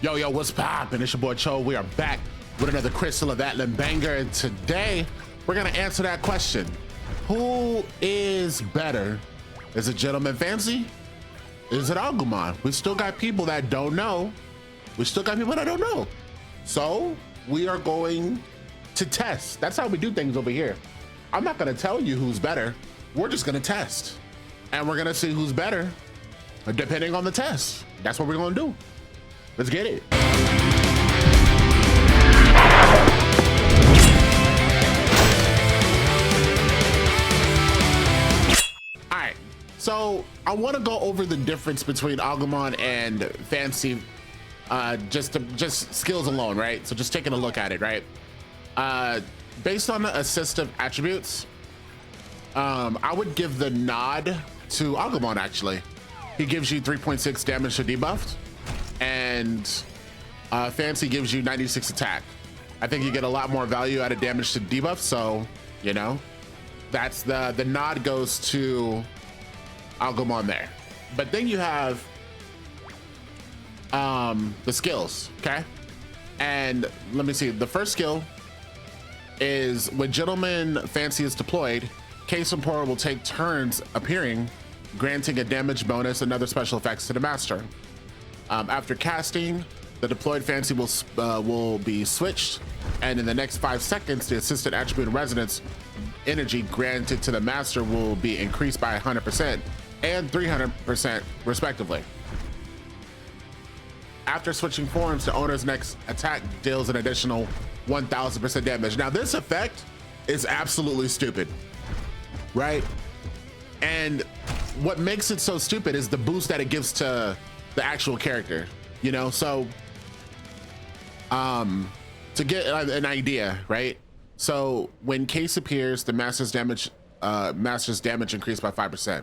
Yo, what's poppin'? It's your boy Cho. We are back with another Crystal of Atlan banger, and today we're gonna answer that question. Who is better? Is it Gentleman Fancy? Is it Agumon? We still got people that don't know. So we are going to test. That's how we do things over here. I'm not gonna tell you who's better. We're just gonna test. And we're gonna see who's better depending on the test. That's what we're gonna do. Let's get it. All right, so I want to go over the difference between Agumon and Fancy, just skills alone, right? So just taking a look at it, right? Based on the assistive attributes, I would give the nod to Agumon. Actually, he gives you 3.6 damage to debuffed. And Fancy gives you 96 attack. I think you get a lot more value out of damage to debuff, so you know that's the nod goes to Agumon there. But then you have the skills, okay? And let me see, the first skill is when Gentleman Fancy is deployed, Case and Pora will take turns appearing, granting a damage bonus and other special effects to the master. After casting, the deployed Fancy will be switched, and in the next 5 seconds, the assistant attribute resonance energy granted to the master will be increased by 100% and 300% respectively. After switching forms, the owner's next attack deals an additional 1000% damage. Now this effect is absolutely stupid, right? And what makes it so stupid is the boost that it gives to the actual character, you know? So to get an idea, right? So when Case appears, the master's damage increased by 5%.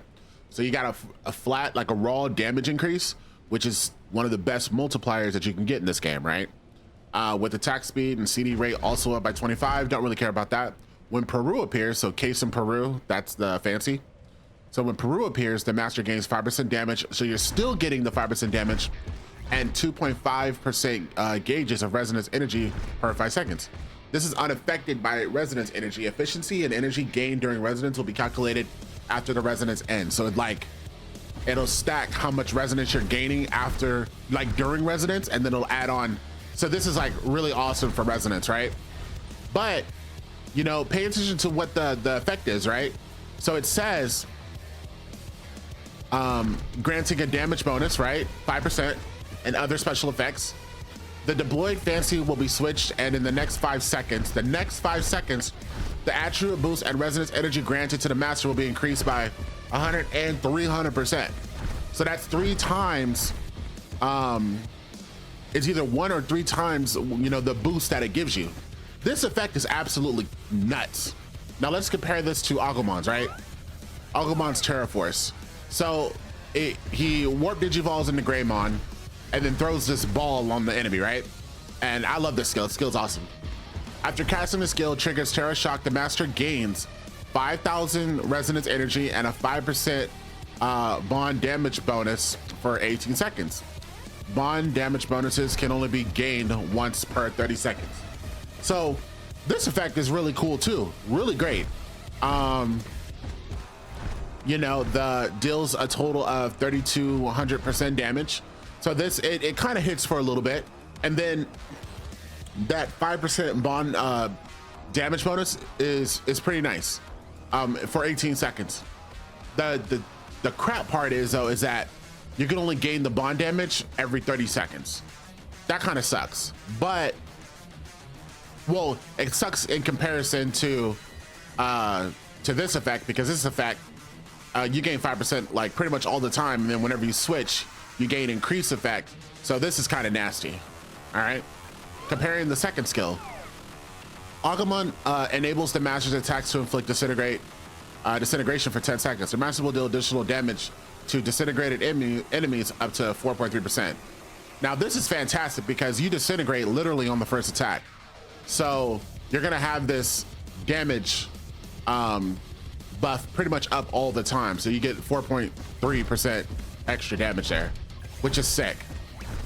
So you got a flat, like a raw damage increase, which is one of the best multipliers that you can get in this game, right? With attack speed and CD rate also up by 25. Don't really care about that. When Peru appears, so Case and Peru, that's the Fancy. So when Peru appears, the master gains 5% damage. So you're still getting the 5% damage and 2.5% gauges of resonance energy per 5 seconds. This is unaffected by resonance energy. Efficiency and energy gained during resonance will be calculated after the resonance ends. So it'll stack how much resonance you're gaining after, like during resonance, and then it'll add on. So this is like really awesome for resonance, right? But you know, pay attention to what the effect is, right? So it says, granting a damage bonus, right? 5% and other special effects. The deployed Fancy will be switched, and in the next 5 seconds, the attribute boost and resonance energy granted to the master will be increased by 100 and 300%. So that's 3 times, it's either 1 or 3 times, you know, the boost that it gives you. This effect is absolutely nuts. Now let's compare this to Agumon's, right? Agumon's Terra Force. So he warp digivolves into Greymon and then throws this ball on the enemy, right? And I love this skill. The skill's awesome. After casting the skill triggers Terra Shock, the master gains 5,000 resonance energy and a 5% bond damage bonus for 18 seconds. Bond damage bonuses can only be gained once per 30 seconds. So this effect is really cool too. Really great. You know, the deals a total of 3,200% damage. So this, it kind of hits for a little bit. And then that 5% bond damage bonus is pretty nice for 18 seconds. The crap part is though, is that you can only gain the bond damage every 30 seconds. That kind of sucks. But, well, it sucks in comparison to this effect, because this effect, you gain 5% like pretty much all the time, and then whenever you switch, you gain increased effect. So this is kind of nasty. All right. Comparing the second skill, Agumon enables the master's attacks to inflict disintegration for 10 seconds. The master will deal additional damage to disintegrated enemies up to 4.3%. Now this is fantastic because you disintegrate literally on the first attack. So you're gonna have this damage buff pretty much up all the time. So you get 4.3% extra damage there, which is sick.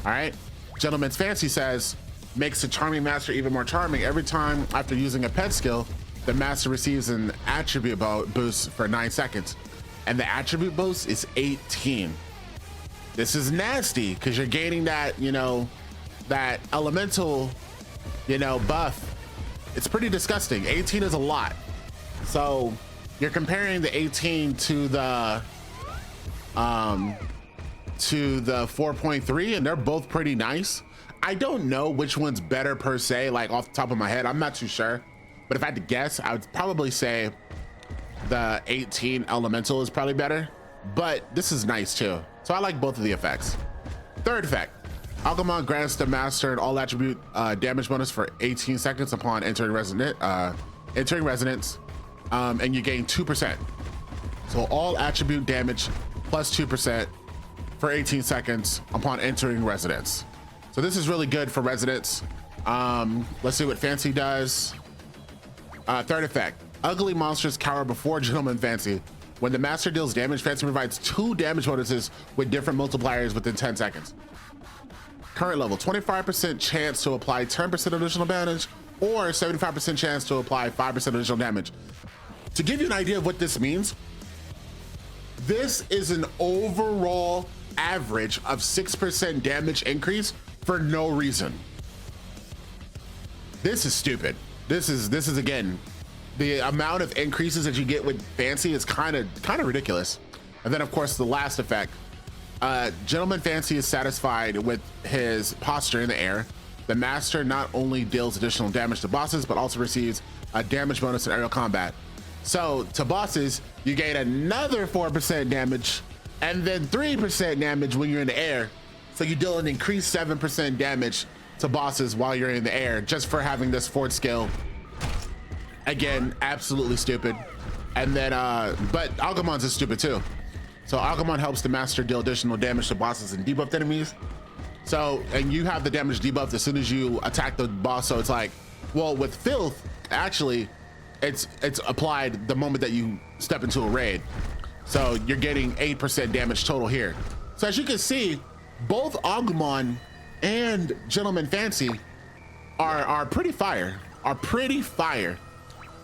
All right. Gentleman's Fancy says, makes the charming master even more charming. Every time after using a pet skill, the master receives an attribute boost for 9 seconds. And the attribute boost is 18. This is nasty because you're gaining that, you know, that elemental, you know, buff. It's pretty disgusting. 18 is a lot. So you're comparing the 18 to the 4.3, and they're both pretty nice. I don't know which one's better per se, like off the top of my head. I'm not too sure. But if I had to guess, I would probably say the 18 elemental is probably better. But this is nice too. So I like both of the effects. Third effect, Agumon grants the master an all attribute damage bonus for 18 seconds upon entering residence, and you gain 2%. So all attribute damage plus 2% for 18 seconds upon entering residence. So this is really good for residents. Let's see what Fancy does. Third effect, ugly monsters cower before Gentleman Fancy. When the master deals damage, Fancy provides 2 damage bonuses with different multipliers within 10 seconds. Current level, 25% chance to apply 10% additional damage, or 75% chance to apply 5% additional damage. To give you an idea of what this means, this is an overall average of 6% damage increase for no reason. This is stupid. This is again, the amount of increases that you get with Fancy is kind of ridiculous. And then of course the last effect, Gentleman Fancy is satisfied with his posture in the air. The master not only deals additional damage to bosses, but also receives a damage bonus in aerial combat. So to bosses, you gain another 4% damage and then 3% damage when you're in the air. So you deal an increased 7% damage to bosses while you're in the air just for having this fourth skill. Again, absolutely stupid. And then, but Agumon's is stupid too. So Agumon helps the master deal additional damage to bosses and debuffed enemies. So, and you have the damage debuffed as soon as you attack the boss. So it's like, well, with Filth, actually, it's applied the moment that you step into a raid. So you're getting 8% damage total here. So as you can see, both Agumon and Gentleman Fancy are pretty fire,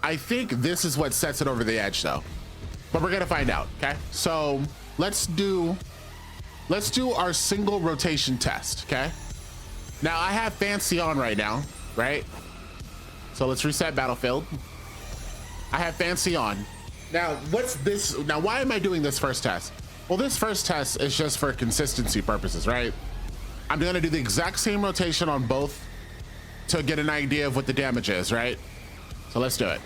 I think this is what sets it over the edge though, but we're gonna find out. Okay, so let's do our single rotation test. Okay, now I have Fancy on right now, right? So let's reset Battlefield. I have Fancy on. Now what's this? Now why am I doing this first test? Well, this first test is just for consistency purposes, right? I'm gonna do the exact same rotation on both to get an idea of what the damage is, right? So let's do it.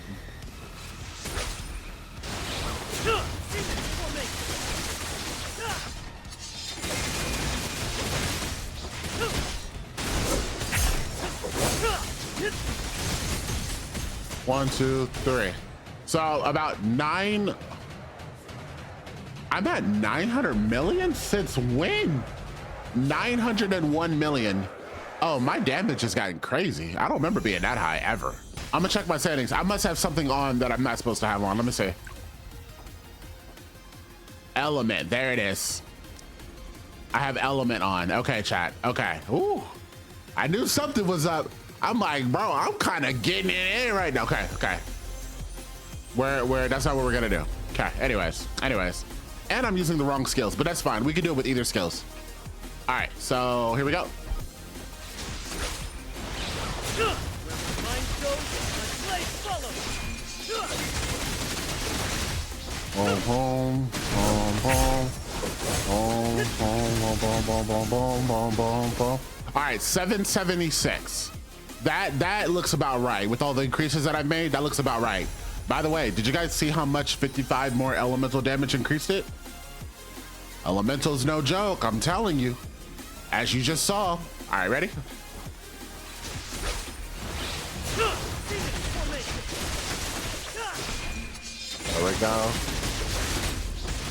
One, two, three. So about 9. I'm at 900 million since when? 901 million. Oh, my damage has gotten crazy. I don't remember being that high ever. I'm gonna check my settings. I must have something on that I'm not supposed to have on. Let me see. Element, there it is. I have element on. Okay, chat. Okay. Ooh, I knew something was up. I'm like, bro, I'm kind of getting it in right now. Okay, okay. Where that's not what we're gonna do. Okay, anyways. And I'm using the wrong skills, but that's fine. We can do it with either skills. All right, so here we go. All right, 776. That looks about right. With all the increases that I've made, that looks about right. By the way, did you guys see how much 55 more elemental damage increased it? Elemental's no joke, I'm telling you. As you just saw. All right, ready? There we go.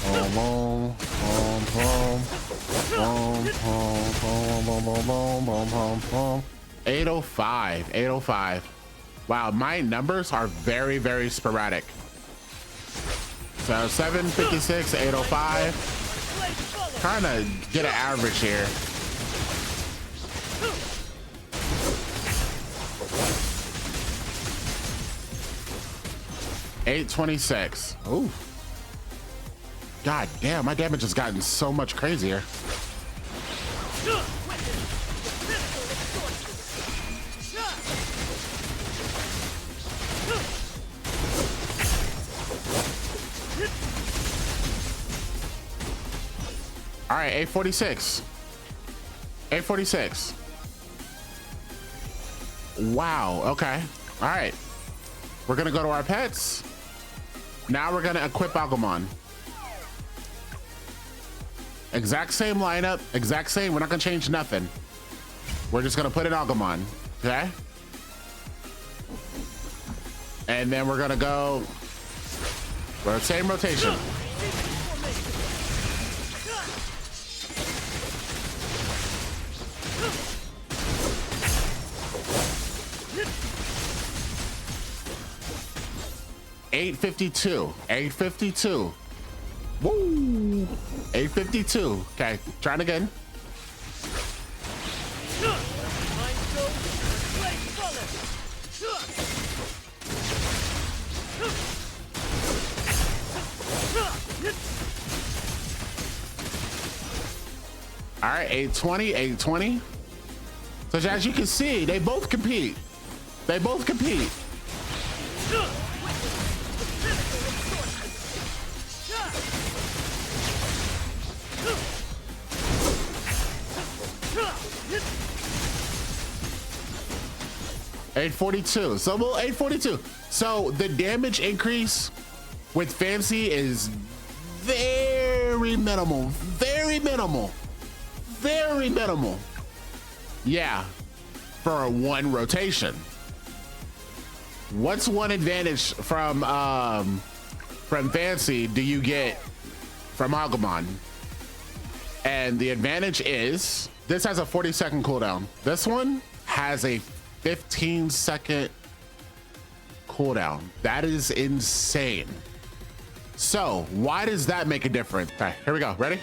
Boom, boom, boom, boom, boom, boom, boom, boom, boom. 805, 805. Wow, my numbers are very, very sporadic. So 756, 805. Trying to get an average here. 826. Ooh. God damn, my damage has gotten so much crazier. All right, 846. 846. Wow, okay. All right. We're gonna go to our pets. Now we're gonna equip Agumon. Exact same lineup, exact same. We're not gonna change nothing. We're just gonna put in Agumon, okay? And then we're gonna go, same rotation. $852. 852. Woo! 852. Okay, trying again. All right, 820, 820. So as you can see, they both compete. They both compete. $842. So well, $842. So the damage increase with Fancy is very minimal. Very minimal. Very minimal. Yeah. For one rotation. What's one advantage from Fancy do you get from Agumon? And the advantage is this has a 40-second cooldown. This one has a 15-second cooldown. That is insane. So why does that make a difference? Okay, here we go. Ready?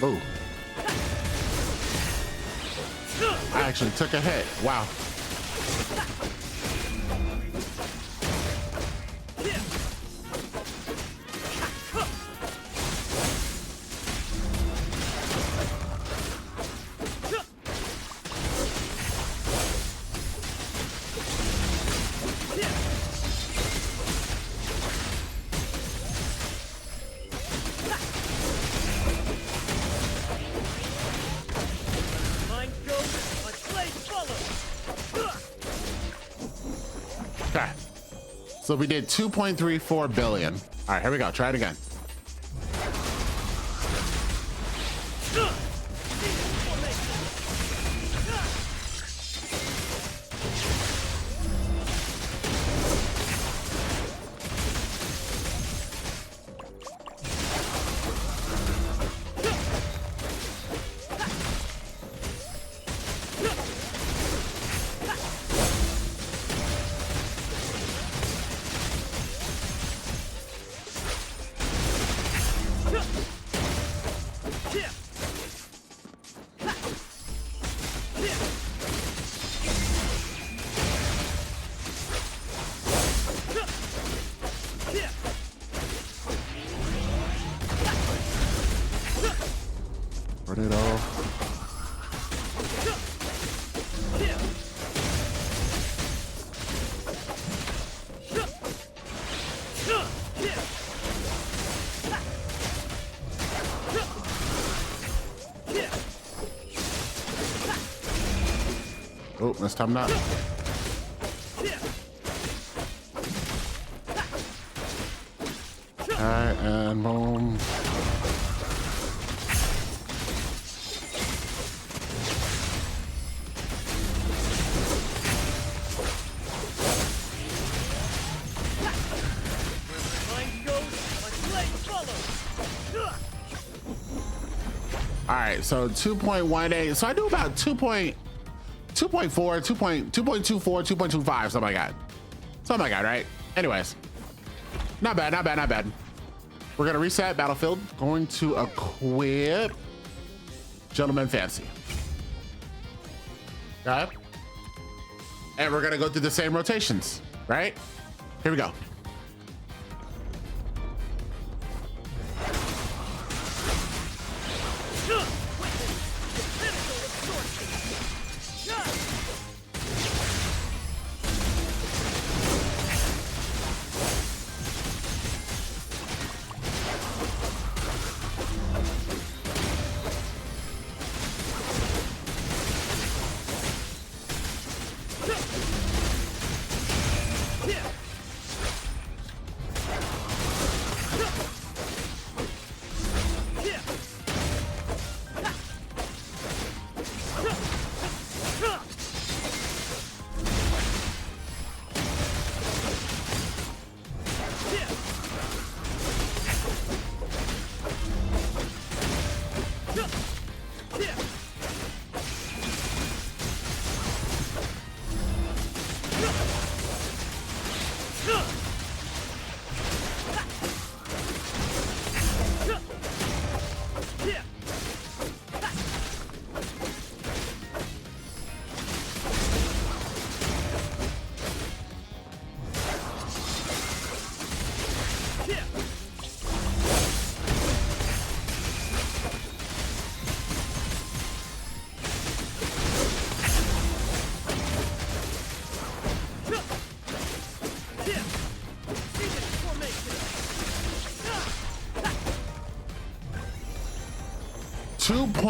Ooh. I actually took a hit. Wow. Okay. So we did 2.34 billion. All right, here we go. Try it again. Burn it all. Let's time that. All right, and boom. All right, so 2.18. So I do about 2.4, 2.24, 2.25, something like that. Something like that, right? Anyways, not bad, not bad, not bad. We're gonna reset battlefield. Going to equip Gentleman Fancy. Okay. And we're gonna go through the same rotations, right? Here we go.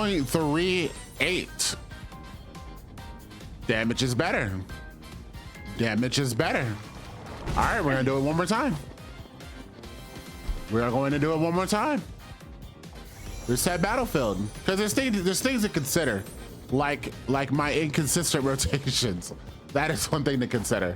.38. Damage is better. Damage is better. All right, we're gonna do it one more time. We are going to do it one more time. Reset battlefield, because there's things to consider, like my inconsistent rotations. That is one thing to consider.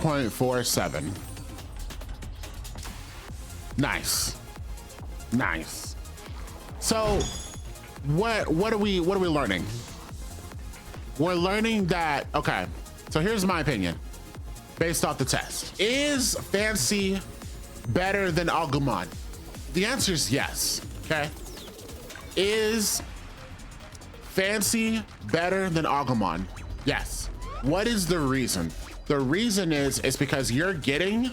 .47. Nice, nice. So, what are we learning? We're learning that, okay. So here's my opinion, based off the test. Is Fancy better than Agumon? The answer is yes. Okay. Is Fancy better than Agumon? Yes. What is the reason? The reason is because you're getting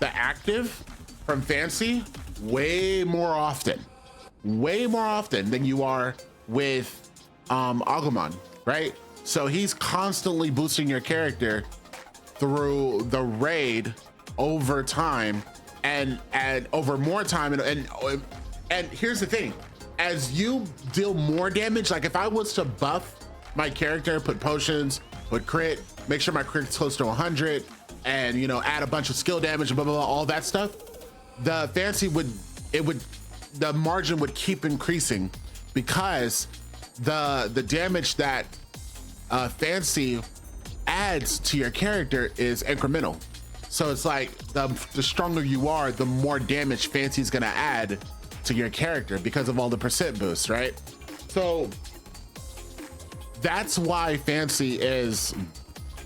the active from Fancy way more often than you are with Agumon, right? So he's constantly boosting your character through the raid over time and over more time. And here's the thing, as you deal more damage, like if I was to buff my character, put potions, put crit, make sure my crit's close to 100, and you know, add a bunch of skill damage, blah, blah, blah, all that stuff, the fancy the margin would keep increasing because the damage that fancy adds to your character is incremental. So it's like the stronger you are, the more damage fancy's gonna add to your character because of all the percent boosts, right? So that's why fancy's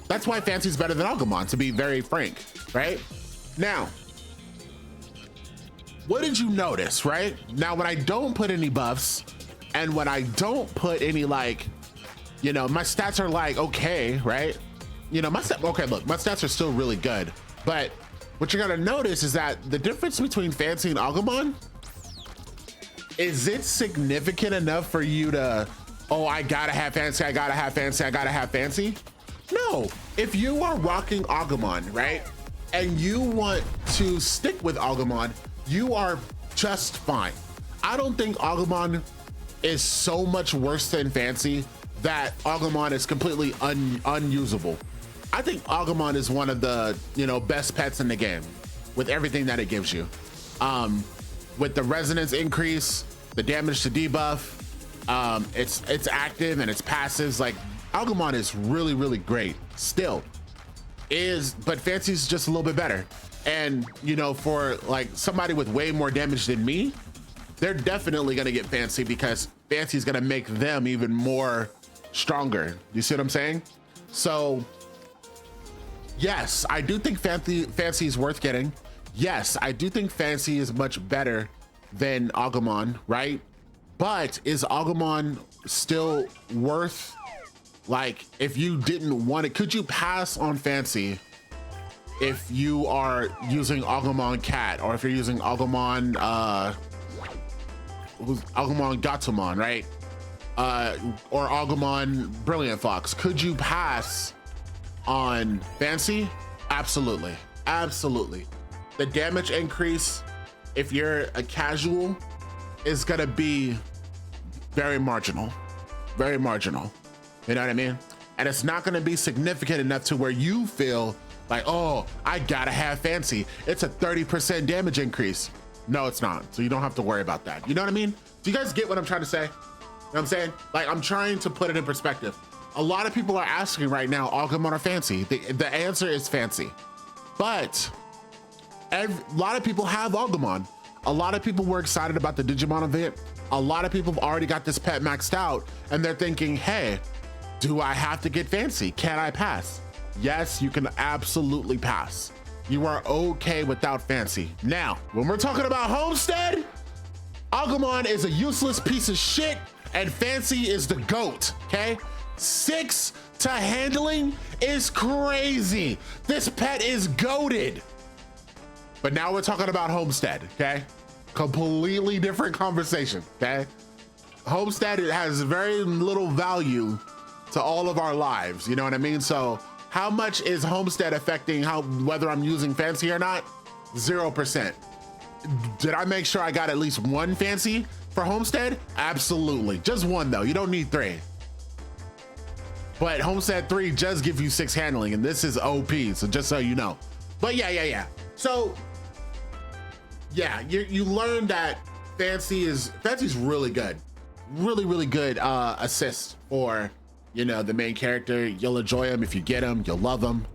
better than Agumon, to be very frank, right? Now, what did you notice, right? Now, when I don't put any buffs and when I don't put any, like, you know, my stats are like, okay, right? You know, okay, look, my stats are still really good, but what you're gonna notice is that the difference between fancy and Agumon, is it significant enough for you to, oh, I gotta have fancy, I gotta have fancy, I gotta have fancy? No, if you are rocking Agumon, right? And you want to stick with Agumon, you are just fine. I don't think Agumon is so much worse than fancy that Agumon is completely unusable. I think Agumon is one of the, you know, best pets in the game with everything that it gives you. With the resonance increase, the damage to debuff, it's active and it's passives. Like Agumon is really, really great still. But fancy's just a little bit better. And you know, for like somebody with way more damage than me, they're definitely gonna get fancy because fancy's gonna make them even more stronger. You see what I'm saying? So yes, I do think fancy is worth getting. Yes, I do think fancy is much better than Agumon, right? But is Agumon still worth, like, if you didn't want it, could you pass on fancy if you are using Agumon Cat, or if you're using Agumon, Agumon Gatomon, right? Or Agumon Brilliant Fox? Could you pass on fancy? Absolutely, absolutely. The damage increase, if you're a casual, is gonna be very marginal, very marginal. You know what I mean? And it's not gonna be significant enough to where you feel like, oh, I gotta have fancy. It's a 30% damage increase. No, it's not. So you don't have to worry about that. You know what I mean? Do you guys get what I'm trying to say? You know what I'm saying? Like, I'm trying to put it in perspective. A lot of people are asking right now, Agumon or fancy? The answer is fancy. But a lot of people have Agumon. A lot of people were excited about the Digimon event. A lot of people have already got this pet maxed out and they're thinking, hey, do I have to get fancy? Can I pass? Yes, you can absolutely pass. You are okay without fancy. Now, when we're talking about Homestead, Agumon is a useless piece of shit and fancy is the GOAT, okay? 6 to handling is crazy. This pet is goated. But now we're talking about Homestead, okay? Completely different conversation, okay? Homestead, it has very little value to all of our lives, you know what I mean? So how much is Homestead affecting whether I'm using fancy or not? 0%. Did I make sure I got at least one fancy for Homestead? Absolutely. Just one though, you don't need 3. But Homestead 3 does give you 6 handling and this is OP, so just so you know. But yeah. So yeah, you learn that fancy's really good. Really good assist for, you know, the main character. You'll enjoy him if you get him, you'll love him.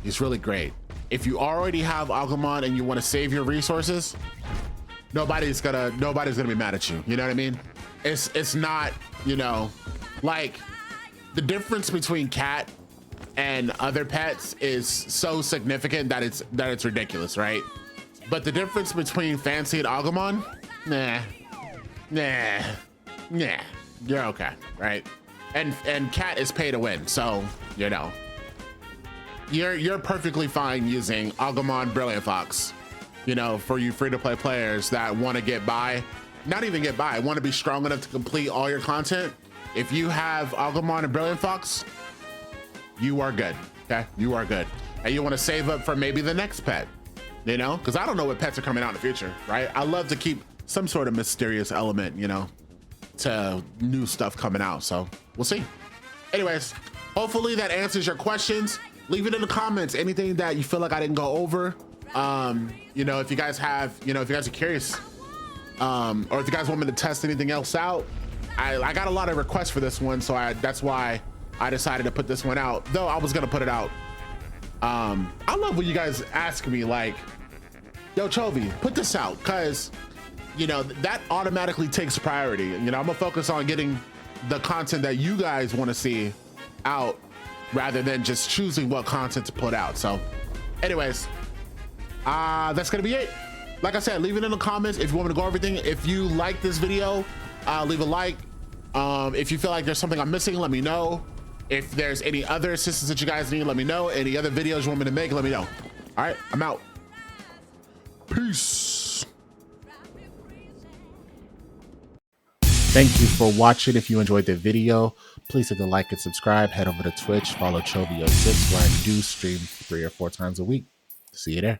He's really great. If you already have Agumon and you want to save your resources, nobody's gonna be mad at you. You know what I mean? It's not, you know, like the difference between cat and other pets is so significant that it's ridiculous, right? But the difference between fancy and Agumon, nah, you're okay, right? And cat is pay to win, so you know you're perfectly fine using Agumon Brilliant Fox, you know, for you free-to-play players that want to get by, not even get by, want to be strong enough to complete all your content. If you have Agumon and Brilliant Fox, you are good. Okay, you are good. And you want to save up for maybe the next pet, you know, because I don't know what pets are coming out in the future, right? I love to keep some sort of mysterious element, you know, to new stuff coming out. So we'll see. Anyways, hopefully that answers your questions. Leave it in the comments. Anything that you feel like I didn't go over. You know, if you guys have, you know, if you guys are curious, or if you guys want me to test anything else out, I got a lot of requests for this one, so that's why I decided to put this one out. Though I was gonna put it out. I love when you guys ask me like, "Yo, Chovy, put this out," because you know that automatically takes priority. You know, I'm gonna focus on getting the content that you guys want to see out, rather than just choosing what content to put out. So, anyways, that's gonna be it. Like I said, leave it in the comments if you want me to go over everything. If you like this video, leave a like. If you feel like there's something I'm missing, let me know. If there's any other assistance that you guys need, let me know. Any other videos you want me to make, let me know. All right, I'm out. Peace. Thank you for watching. If you enjoyed the video, please hit the like and subscribe. Head over to Twitch, follow Chovy06, where I do stream 3 or 4 times a week. See you there.